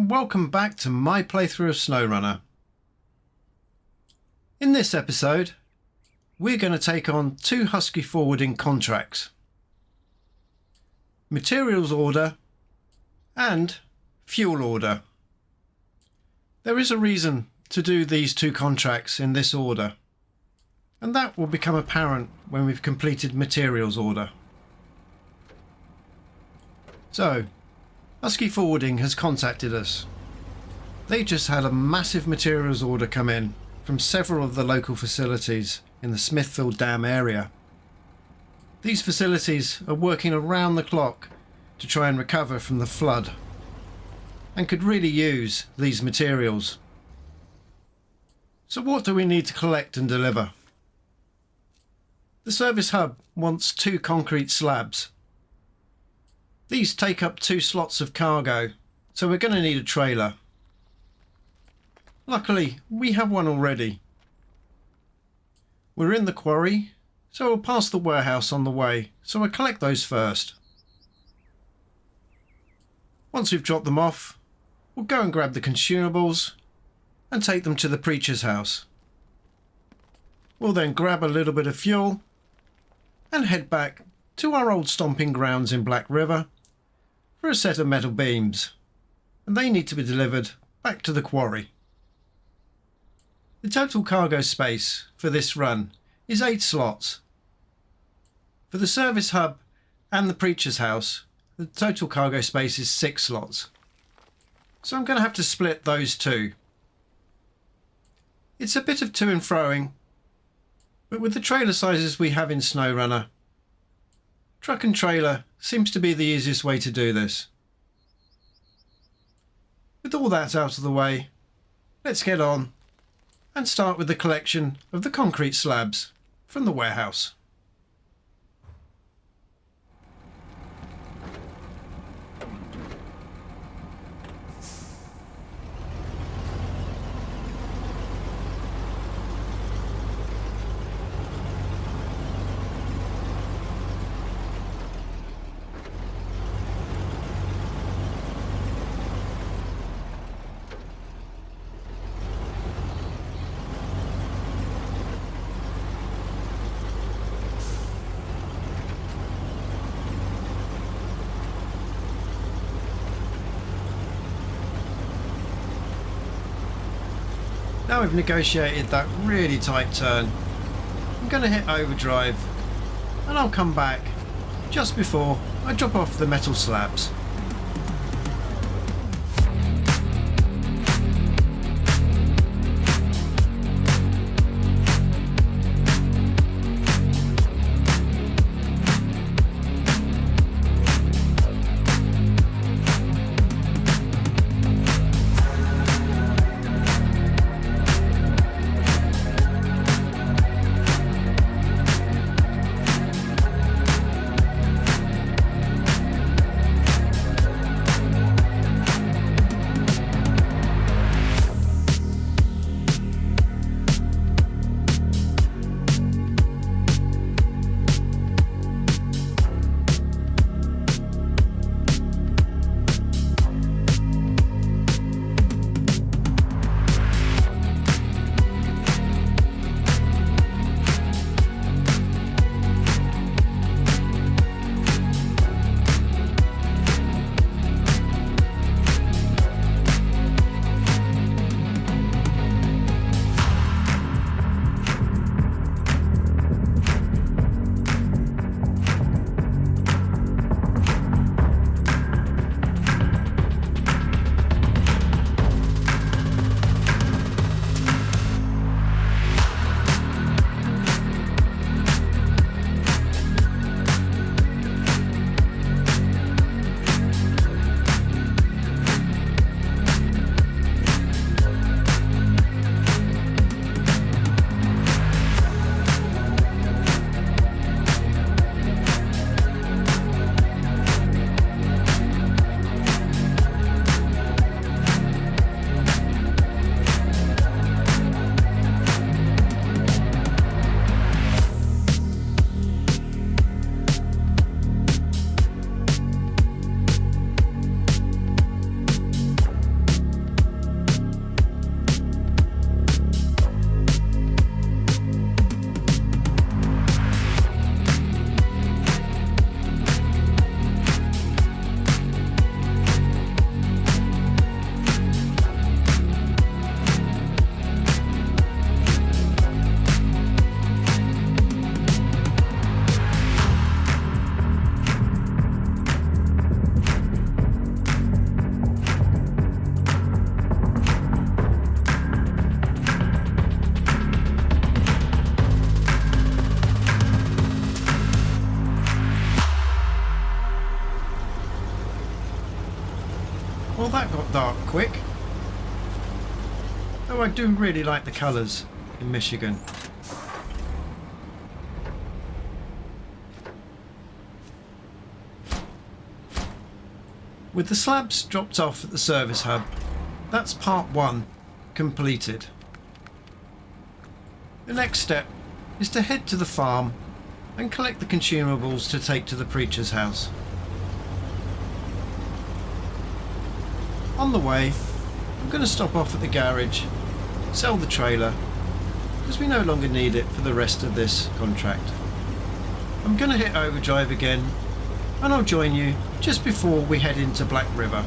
and welcome back to my playthrough of Snowrunner. In this episode, we're going to take on 2 husky forwarding contracts. Materials order and fuel order. There is a reason to do these 2 contracts in this order, and that will become apparent when we've completed materials order. So, Husky Forwarding has contacted us. They just had a massive materials order come in from several of the local facilities in the Smithville Dam area. These facilities are working around the clock to try and recover from the flood and could really use these materials. So what do we need to collect and deliver? The service hub wants 2 concrete slabs. These take up 2 slots of cargo, so we're going to need a trailer. Luckily, we have one already. We're in the quarry, so we'll pass the warehouse on the way, so we'll collect those first. Once we've dropped them off, we'll go and grab the consumables and take them to the preacher's house. We'll then grab a little bit of fuel and head back to our old stomping grounds in Black River for a set of metal beams, and they need to be delivered back to the quarry. The total cargo space for this run is 8 slots. For the service hub and the preacher's house, the total cargo space is 6 slots. So I'm going to have to split those 2. It's a bit of to and froing, but with the trailer sizes we have in Snowrunner, truck and trailer seems to be the easiest way to do this. With all that out of the way, let's get on and start with the collection of the concrete slabs from the warehouse. Now we've negotiated that really tight turn, I'm going to hit overdrive and I'll come back just before I drop off the metal slabs. Well, that got dark quick. Though I do really like the colours in Michigan. With the slabs dropped off at the service hub, that's part 1 completed. The next step is to head to the farm and collect the consumables to take to the preacher's house. On the way, I'm going to stop off at the garage, sell the trailer, because we no longer need it for the rest of this contract. I'm going to hit overdrive again, and I'll join you just before we head into Black River.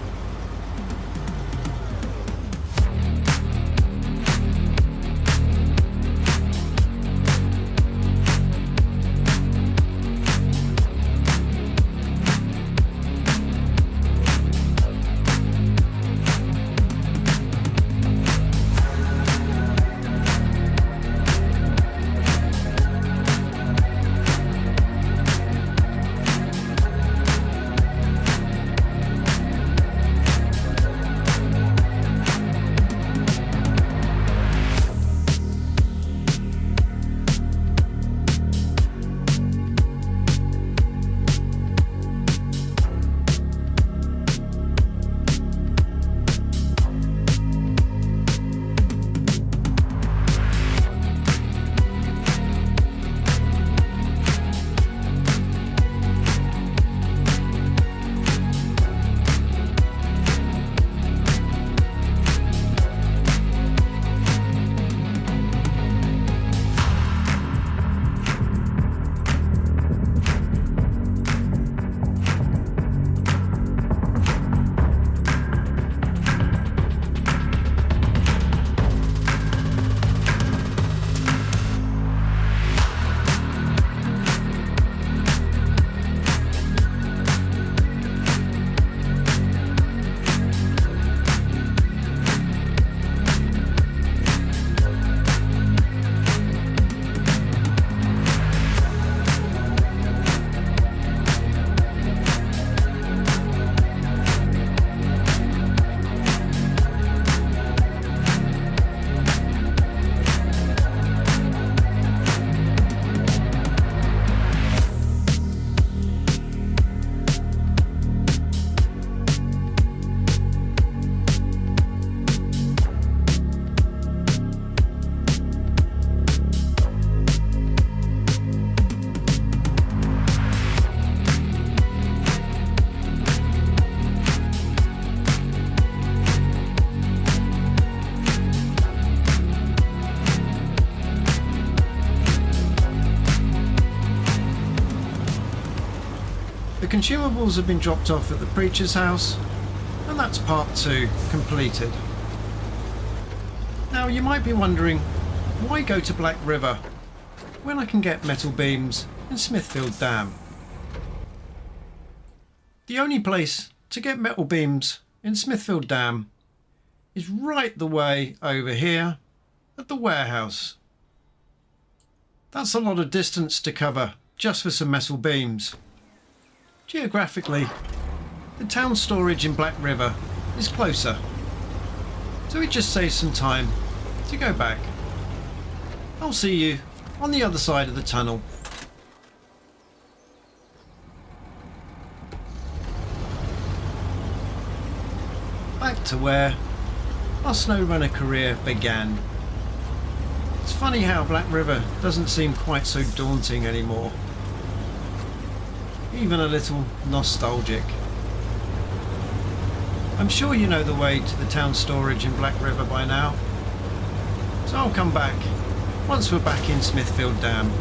The consumables have been dropped off at the preacher's house, and that's part 2 completed. Now you might be wondering, why go to Black River when I can get metal beams in Smithville Dam? The only place to get metal beams in Smithville Dam is right the way over here at the warehouse. That's a lot of distance to cover just for some metal beams. Geographically, the town storage in Black River is closer, so it just saves some time to go back. I'll see you on the other side of the tunnel. Back to where our Snowrunner career began. It's funny how Black River doesn't seem quite so daunting anymore. Even a little nostalgic. I'm sure you know the way to the town storage in Black River by now, so I'll come back once we're back in Smithville Dam.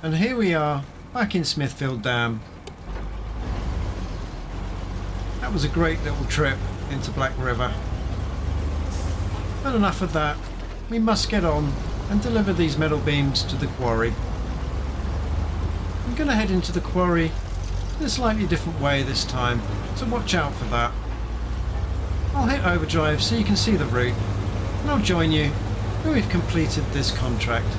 And here we are, back in Smithville Dam. That was a great little trip into Black River. But enough of that, we must get on and deliver these metal beams to the quarry. I'm going to head into the quarry in a slightly different way this time, so watch out for that. I'll hit overdrive so you can see the route, and I'll join you when we've completed this contract.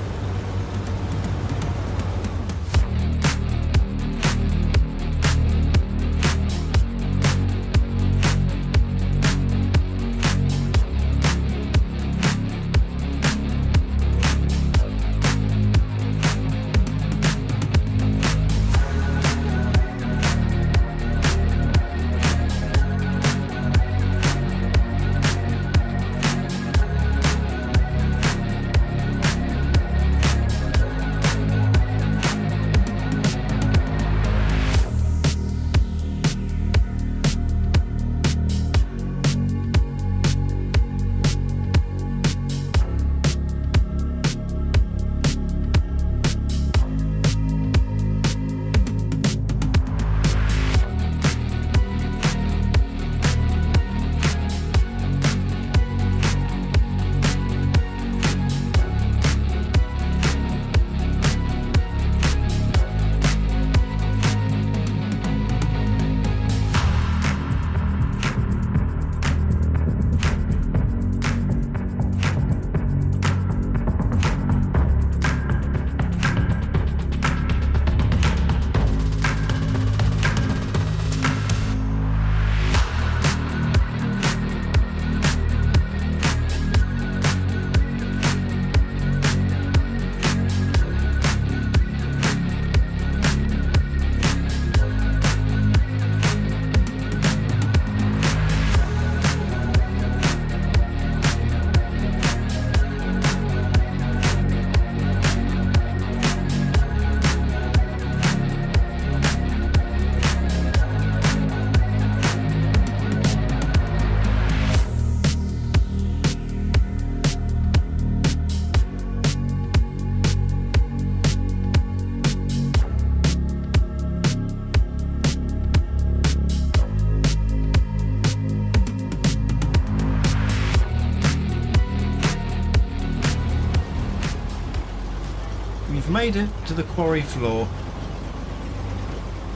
We've made it to the quarry floor.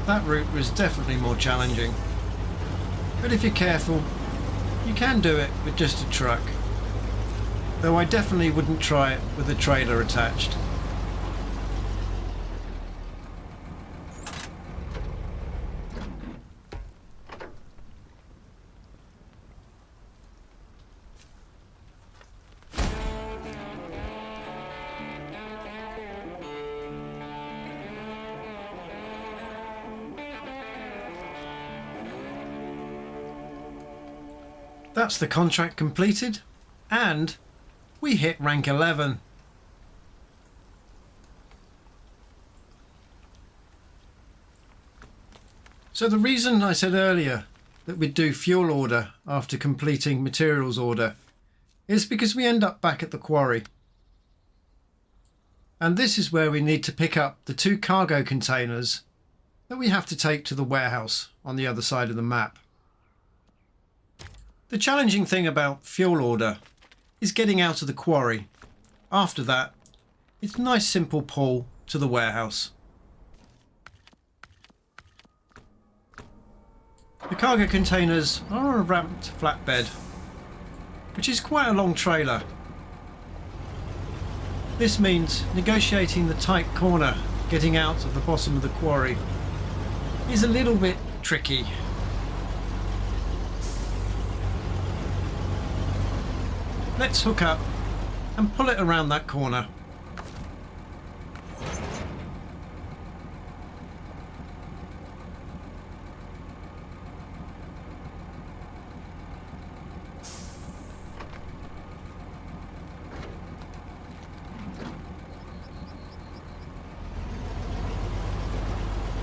That route was definitely more challenging, but if you're careful, you can do it with just a truck. Though I definitely wouldn't try it with a trailer attached. That's the contract completed, and we hit rank 11. So the reason I said earlier that we'd do fuel order after completing materials order is because we end up back at the quarry. And this is where we need to pick up the 2 cargo containers that we have to take to the warehouse on the other side of the map. The challenging thing about fuel order is getting out of the quarry. After that, it's a nice simple pull to the warehouse. The cargo containers are on a ramped flatbed, which is quite a long trailer. This means negotiating the tight corner getting out of the bottom of the quarry is a little bit tricky. Let's hook up and pull it around that corner.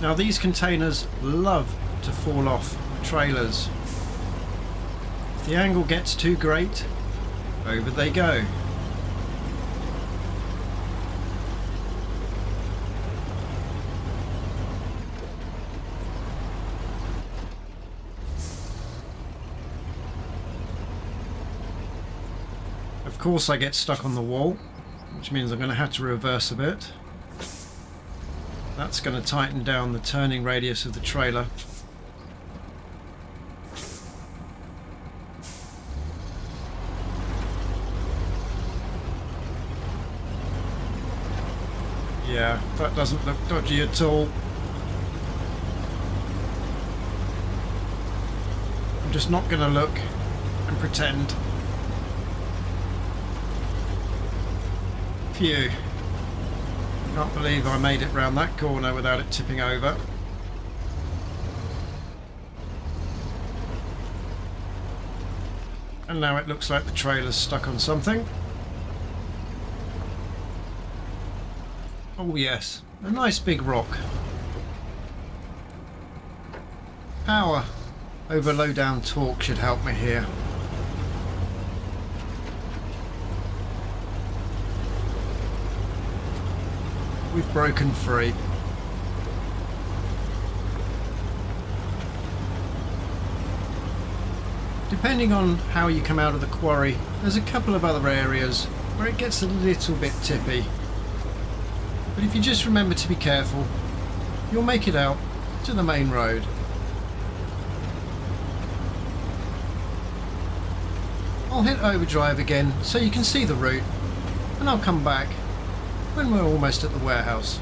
Now these containers love to fall off trailers. If the angle gets too great, over they go. course I get stuck on the wall, which means I'm going to have to reverse a bit. That's going to tighten down the turning radius of the trailer. Yeah, that doesn't look dodgy at all. I'm just not going to look and pretend. Phew. Can't believe I made it round that corner without it tipping over. And now it looks like the trailer's stuck on something. Oh yes, a nice big rock. Power over low down torque should help me here. We've broken free. Depending on how you come out of the quarry, there's a couple of other areas where it gets a little bit tippy. But if you just remember to be careful, you'll make it out to the main road. I'll hit overdrive again so you can see the route, and I'll come back when we're almost at the warehouse.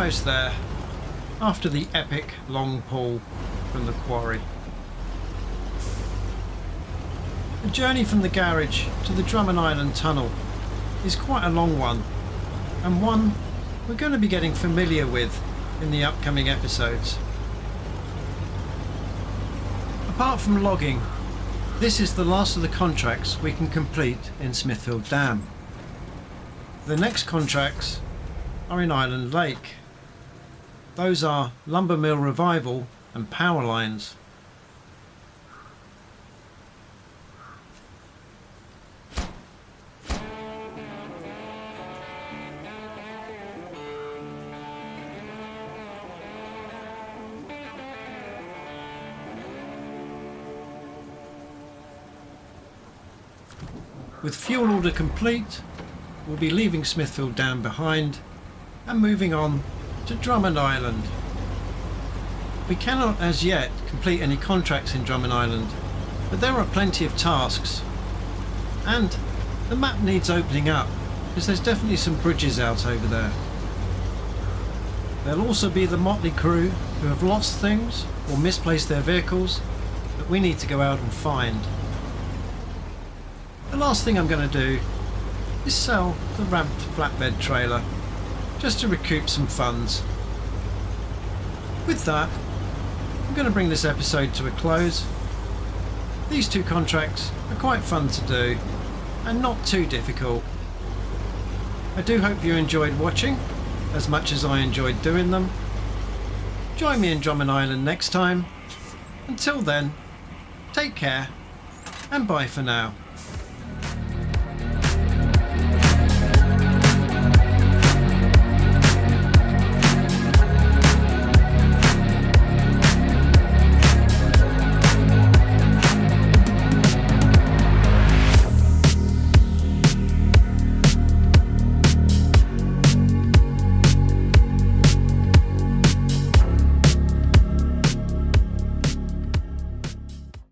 almost there after the epic long pull from the quarry. The journey from the garage to the Drummond Island tunnel is quite a long one, and one we're going to be getting familiar with in the upcoming episodes. Apart from logging, this is the last of the contracts we can complete in Smithville Dam. The next contracts are in Island Lake. Those are lumber mill revival and power lines. With fuel order complete, we'll be leaving Smithville Dam behind and moving on to Drummond Island. We cannot as yet complete any contracts in Drummond Island, but there are plenty of tasks, and the map needs opening up because there's definitely some bridges out over there. There'll also be the motley crew who have lost things or misplaced their vehicles that we need to go out and find. The last thing I'm going to do is sell the ramped flatbed trailer just to recoup some funds. With that, I'm going to bring this episode to a close. These two contracts are quite fun to do and not too difficult. I do hope you enjoyed watching as much as I enjoyed doing them. Join me in Drummond Island next time. Until then, take care and bye for now.